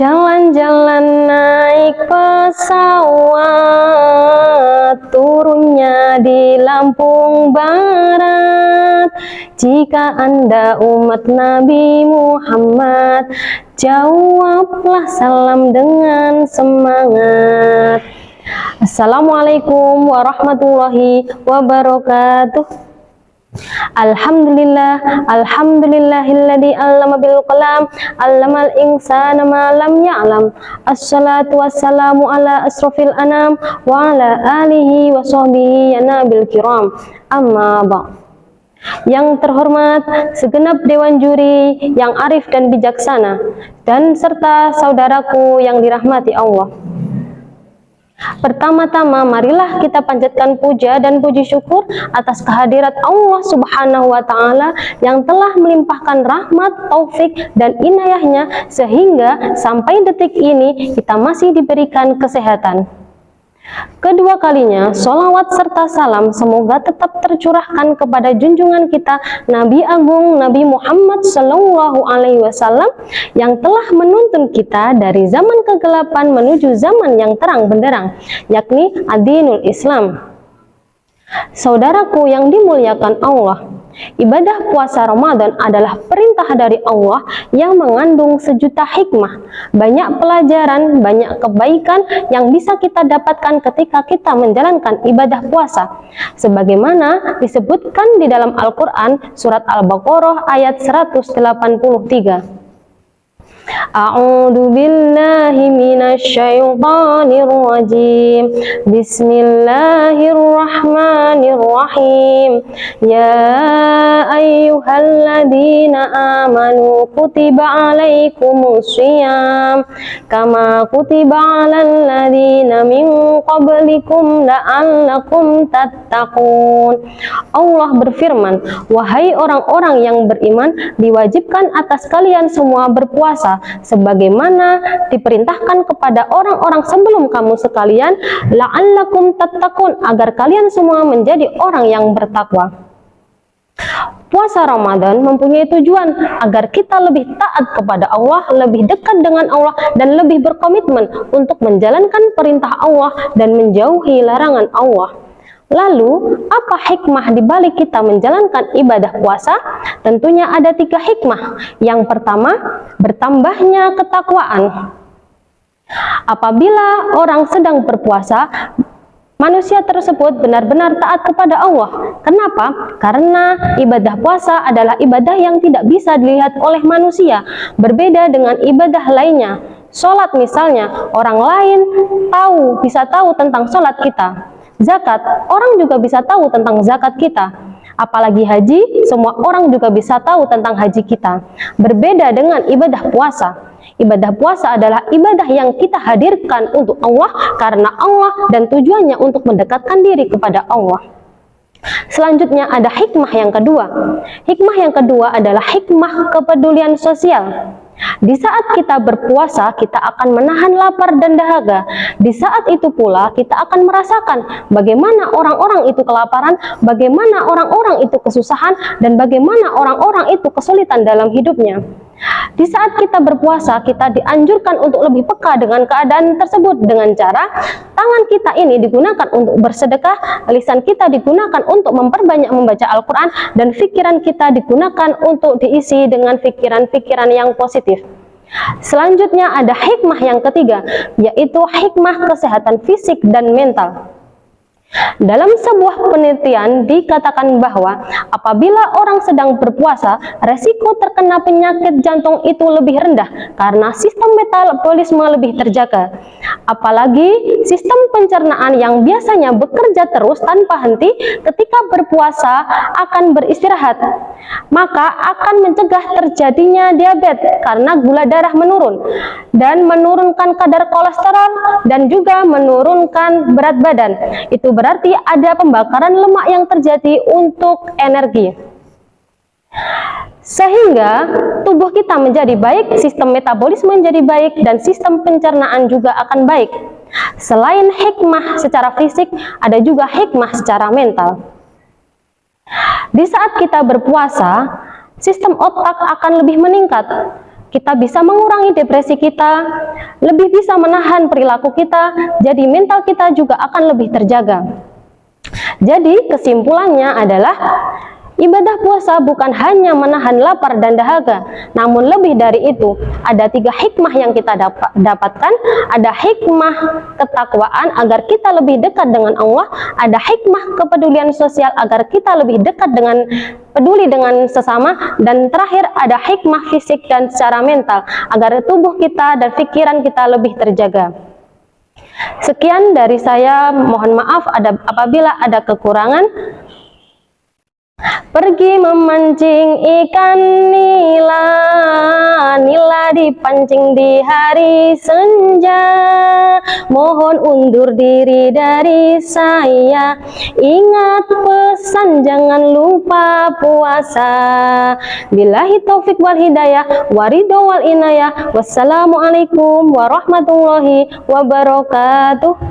Jalan-jalan naik pesawat, turunnya di Lampung Barat. Jika Anda umat Nabi Muhammad, jawablah salam dengan semangat. Assalamualaikum warahmatullahi wabarakatuh. Alhamdulillah, alhamdulillahilladzi 'allama bil qalam, 'allamal insana ma lam ya'lam. Assalatu wassalamu ala asrofil anam wa ala alihi wa sahbihi nabil kiram. Amma ba'd. Yang terhormat segenap dewan juri yang arif dan bijaksana, dan serta saudaraku yang dirahmati Allah. Pertama-tama marilah kita panjatkan puja dan puji syukur atas kehadirat Allah Subhanahu wa Ta'ala yang telah melimpahkan rahmat, taufik, dan inayahnya sehingga sampai detik ini kita masih diberikan kesehatan. Kedua kalinya, sholawat serta salam semoga tetap tercurahkan kepada junjungan kita Nabi Agung Nabi Muhammad Sallallahu Alaihi Wasallam yang telah menuntun kita dari zaman kegelapan menuju zaman yang terang benderang, yakni ad-dinul Islam. Saudaraku yang dimuliakan Allah, ibadah puasa Ramadan adalah perintah dari Allah yang mengandung sejuta hikmah, banyak pelajaran, banyak kebaikan yang bisa kita dapatkan ketika kita menjalankan ibadah puasa. Sebagaimana disebutkan di dalam Al-Quran, surat Al-Baqarah ayat 183. A'udzu billahi minasyaitonir rajim. Bismillahirrahmanirrahim. Ya ayyuhalladzina amanu kutiba alaikumus shiyam kama kutiba alal ladzina min qablikum la'allakum tattaqun. Allah berfirman, wahai orang-orang yang beriman, diwajibkan atas kalian semua berpuasa sebagaimana diperintahkan kepada orang-orang sebelum kamu sekalian, la'allakum tattaqun, agar kalian semua menjadi orang yang bertakwa. Puasa Ramadan mempunyai tujuan agar kita lebih taat kepada Allah, lebih dekat dengan Allah, dan lebih berkomitmen untuk menjalankan perintah Allah dan menjauhi larangan Allah. Lalu, apa hikmah di balik kita menjalankan ibadah puasa? Tentunya ada 3 hikmah. Yang pertama, bertambahnya ketakwaan. Apabila orang sedang berpuasa, manusia tersebut benar-benar taat kepada Allah. Kenapa? Karena ibadah puasa adalah ibadah yang tidak bisa dilihat oleh manusia, berbeda dengan ibadah lainnya. Sholat misalnya, orang lain bisa tahu tentang sholat kita. Zakat, orang juga bisa tahu tentang zakat kita. Apalagi haji, semua orang juga bisa tahu tentang haji kita. Berbeda dengan ibadah puasa. Ibadah puasa adalah ibadah yang kita hadirkan untuk Allah karena Allah dan tujuannya untuk mendekatkan diri kepada Allah. Selanjutnya ada hikmah yang kedua. Hikmah yang kedua adalah hikmah kepedulian sosial. Di saat kita berpuasa, kita akan menahan lapar dan dahaga. Di saat itu pula, kita akan merasakan bagaimana orang-orang itu kelaparan, bagaimana orang-orang itu kesusahan, dan bagaimana orang-orang itu kesulitan dalam hidupnya. Di saat kita berpuasa, kita dianjurkan untuk lebih peka dengan keadaan tersebut dengan cara tangan kita ini digunakan untuk bersedekah, lisan kita digunakan untuk memperbanyak membaca Al-Quran, dan pikiran kita digunakan untuk diisi dengan pikiran-pikiran yang positif. Selanjutnya ada hikmah yang ketiga, yaitu hikmah kesehatan fisik dan mental. Dalam sebuah penelitian dikatakan bahwa apabila orang sedang berpuasa, resiko terkena penyakit jantung itu lebih rendah karena sistem metabolisme lebih terjaga. Apalagi sistem pencernaan yang biasanya bekerja terus tanpa henti ketika berpuasa akan beristirahat, maka akan mencegah terjadinya diabetes karena gula darah menurun dan menurunkan kadar kolesterol dan juga menurunkan berat badan. Itu berarti ada pembakaran lemak yang terjadi untuk energi. Sehingga tubuh kita menjadi baik, sistem metabolisme menjadi baik, dan sistem pencernaan juga akan baik. Selain hikmah secara fisik, ada juga hikmah secara mental. Di saat kita berpuasa, sistem otak akan lebih meningkat. kita bisa mengurangi depresi kita, lebih bisa menahan perilaku kita, jadi mental kita juga akan lebih terjaga. Jadi kesimpulannya adalah ibadah puasa bukan hanya menahan lapar dan dahaga, namun lebih dari itu, ada 3 hikmah yang kita dapatkan. Ada hikmah ketakwaan agar kita lebih dekat dengan Allah, ada hikmah kepedulian sosial agar kita lebih dekat dengan peduli dengan sesama, dan terakhir ada hikmah fisik dan secara mental agar tubuh kita dan pikiran kita lebih terjaga. Sekian dari saya, mohon maaf apabila ada kekurangan. Pergi memancing ikan nila, nila dipancing di hari senja. Mohon undur diri dari saya, ingat pesan jangan lupa puasa. Billahi taufik wal hidayah, waridho wal inayah. Wassalamualaikum warahmatullahi wabarakatuh.